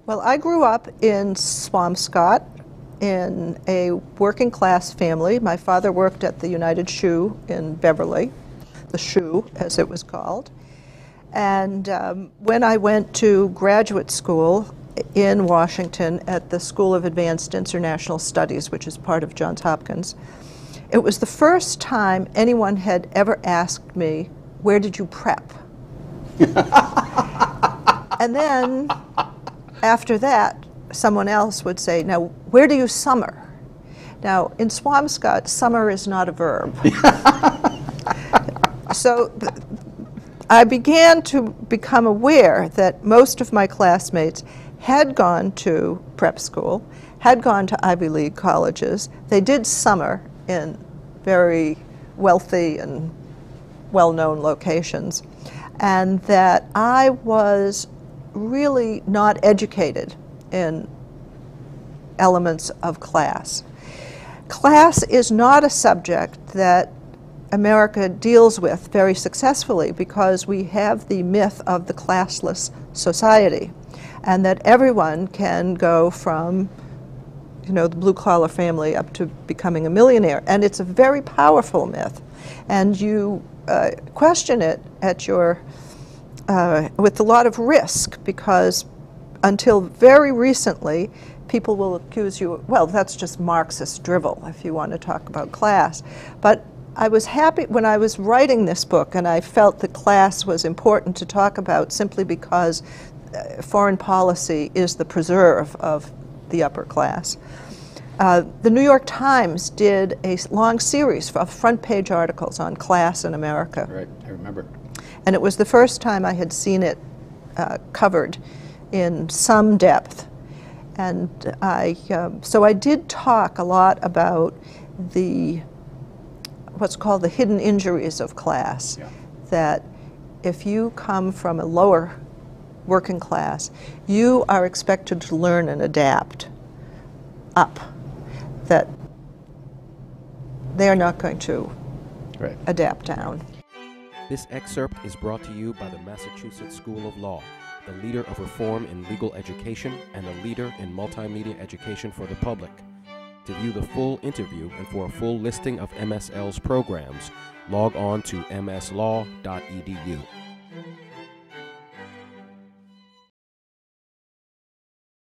Well, I grew up in Swampscott in a working class family. My father worked at the United Shoe in Beverly, the Shoe as it was called. And when I went to graduate school in Washington at the School of Advanced International Studies, which is part of Johns Hopkins, it was the first time anyone had ever asked me, "Where did you prep?" And then after that, someone else would say, "Now, where do you summer?" Now, in Swampscott, summer is not a verb. So I began to become aware that most of my classmates had gone to prep school, had gone to Ivy League colleges. They did summer in very wealthy and well-known locations, and that I was really not educated in elements of class. Class is not a subject that America deals with very successfully because we have the myth of the classless society, and that everyone can go from, you know, the blue-collar family up to becoming a millionaire. And it's a very powerful myth. And you question it at your, with a lot of risk, because until very recently, people will accuse you, well, that's just Marxist drivel if you want to talk about class. But I was happy when I was writing this book, and I felt that class was important to talk about simply because foreign policy is the preserve of the upper class. The New York Times did a long series of front-page articles on class in America. Right, I remember. And it was the first time I had seen it covered in some depth. And so I did talk a lot about what's called the hidden injuries of class. Yeah. That if you come from a lower working class, you are expected to learn and adapt up. That they are not going to adapt down. This excerpt is brought to you by the Massachusetts School of Law, the leader of reform in legal education and a leader in multimedia education for the public. To view the full interview and for a full listing of MSL's programs, log on to mslaw.edu.